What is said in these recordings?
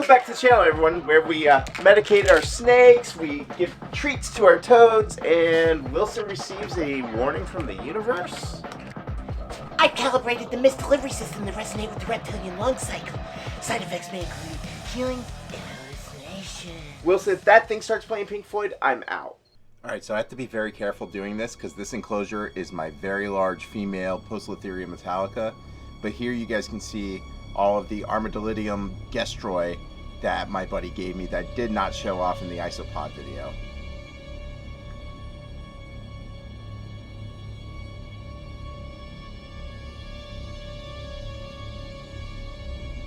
Welcome back to the channel, everyone, where we medicate our snakes, we give treats to our toads, and Wilson receives a warning from the universe. I calibrated the mist delivery system to resonate with the reptilian lung cycle. Side effects may include healing and hallucination. Wilson, if that thing starts playing Pink Floyd, I'm out. Alright, so I have to be very careful doing this because this enclosure is my very large female Poecilotheria metallica. But here you guys can see all of the Armadillidium gestroi that my buddy gave me that did not show off in the isopod video.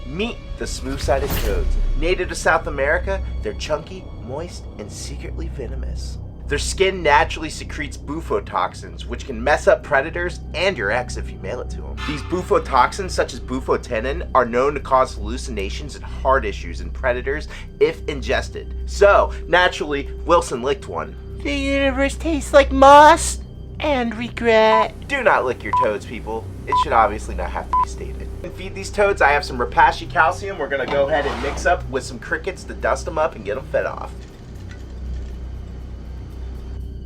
Meet the smooth-sided toads. Native to South America, they're chunky, moist, and secretly venomous. Their skin naturally secretes bufotoxins, which can mess up predators and your ex if you mail it to them. These bufotoxins, such as bufotenin, are known to cause hallucinations and heart issues in predators if ingested. So, naturally, Wilson licked one. The universe tastes like moss and regret. Do not lick your toads, people. It should obviously not have to be stated. And feed these toads, I have some Repashy calcium. We're gonna go ahead and mix up with some crickets to dust them up and get them fed off.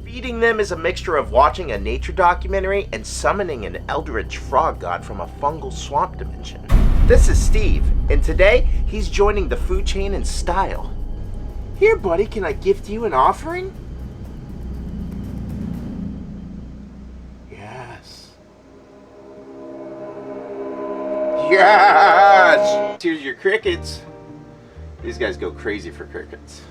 Feeding them is a mixture of watching a nature documentary and summoning an eldritch frog god from a fungal swamp dimension. This is Steve, and today he's joining the food chain in style. Here, buddy, can I gift you an offering? Yes. Yes! Here's your crickets. These guys go crazy for crickets.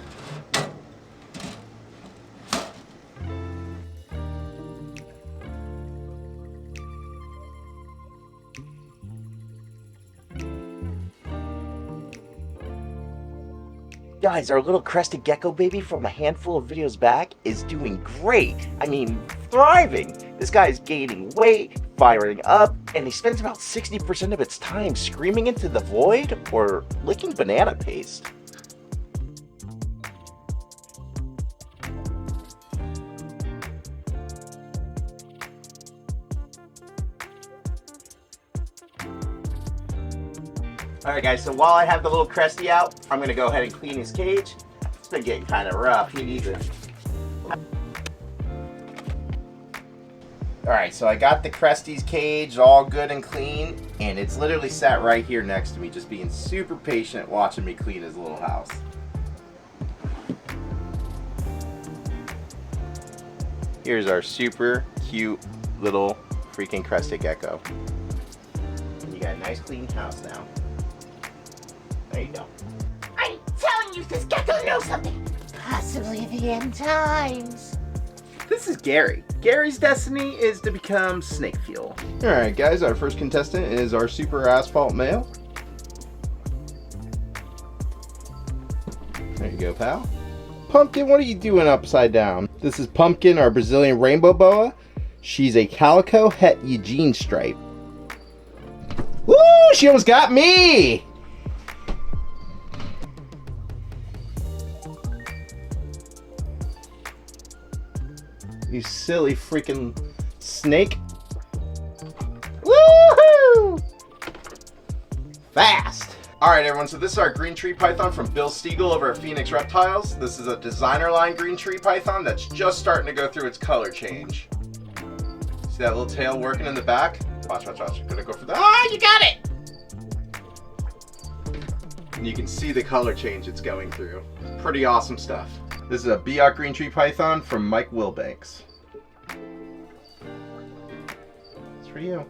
Guys, our little crested gecko baby from a handful of videos back is doing great. I mean, thriving. This guy is gaining weight, firing up, and he spends about 60% of its time screaming into the void or licking banana paste. Alright guys, so while I have the little Cresty out, I'm going to go ahead and clean his cage. It's been getting kind of rough, he needs it. Alright, so I got the Cresty's cage all good and clean, and it's literally sat right here next to me, just being super patient watching me clean his little house. Here's our super cute little freaking crested gecko. And you got a nice clean house now. There you go. I'm telling you, this gecko knows something. Possibly the end times. This is Gary. Gary's destiny is to become snake fuel. Alright guys, our first contestant is our super asphalt male. There you go, pal. Pumpkin, what are you doing upside down? This is Pumpkin, our Brazilian rainbow boa. She's a calico het Eugene stripe. Woo! She almost got me! You silly freaking snake. Woohoo! Fast! Alright everyone, so this is our green tree python from Bill Stiegel over at Phoenix Reptiles. This is a designer line green tree python that's just starting to go through its color change. See that little tail working in the back? Watch, watch, watch. Gonna go for the... Ah, you got it! And you can see the color change it's going through. Pretty awesome stuff. This is a Biak green tree python from Mike Wilbanks. It's for you.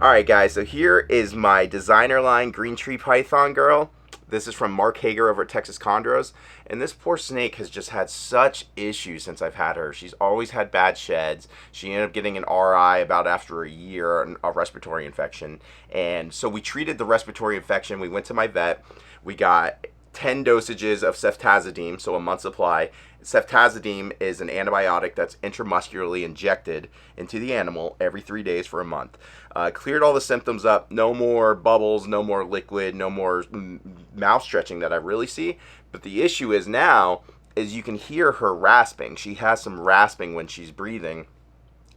Alright guys, so here is my designer line green tree python girl. This is from Mark Hager over at Texas Chondros. And this poor snake has just had such issues since I've had her. She's always had bad sheds. She ended up getting an RI about after a year, a respiratory infection. And so we treated the respiratory infection. We went to my vet. We got 10 dosages of ceftazidime, so a month supply. Ceftazidime is an antibiotic that's intramuscularly injected into the animal every 3 days for a month. Cleared all the symptoms up. No more bubbles, no more liquid, no more mouth stretching that I really see. But the issue is now is you can hear her rasping. She has some rasping when she's breathing.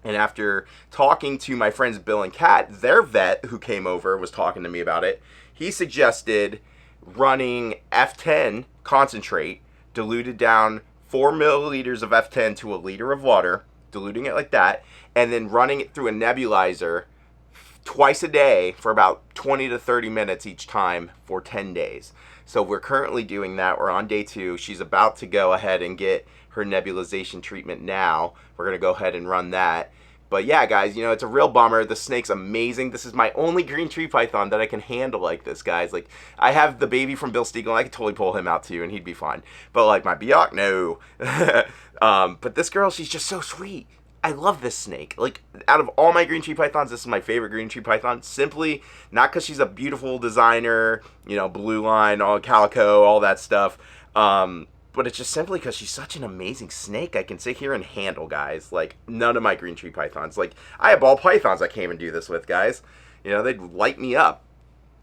And after talking to my friends Bill and Kat, their vet who came over was talking to me about it. He suggested running F10 concentrate, diluted down 4 milliliters of F10 to a liter of water, diluting it like that, and then running it through a nebulizer twice a day for about 20 to 30 minutes each time for 10 days. So we're currently doing that. We're on day 2. She's about to go ahead and get her nebulization treatment now. We're going to go ahead and run that. But yeah, guys, it's a real bummer. The snake's amazing. This is my only green tree python that I can handle like this, guys. Like, I have the baby from Bill Stiegel. I could totally pull him out too, and he'd be fine. But like my Biak, no. But this girl, she's just so sweet. I love this snake. Like, out of all my green tree pythons, this is my favorite green tree python. Simply not because she's a beautiful designer, blue line, all calico, all that stuff. But it's just simply because she's such an amazing snake I can sit here and handle, guys. Like, none of my green tree pythons. Like, I have ball pythons I can't even do this with, guys. They'd light me up.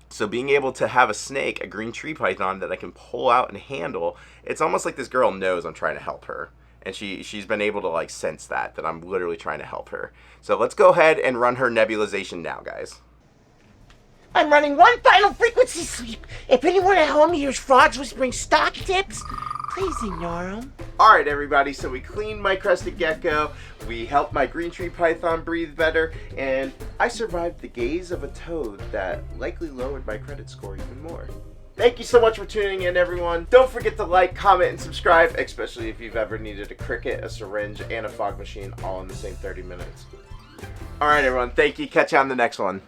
So being able to have a snake, a green tree python that I can pull out and handle, it's almost like this girl knows I'm trying to help her. And she's been able to, like, sense that I'm literally trying to help her. So let's go ahead and run her nebulization now, guys. I'm running one final frequency sweep. If anyone at home hears frogs whispering stock tips, please ignore them. Alright everybody, so we cleaned my crested gecko, we helped my green tree python breathe better, and I survived the gaze of a toad that likely lowered my credit score even more. Thank you so much for tuning in, everyone. Don't forget to like, comment, and subscribe, especially if you've ever needed a cricket, a syringe, and a fog machine all in the same 30 minutes. Alright everyone, thank you. Catch you on the next one.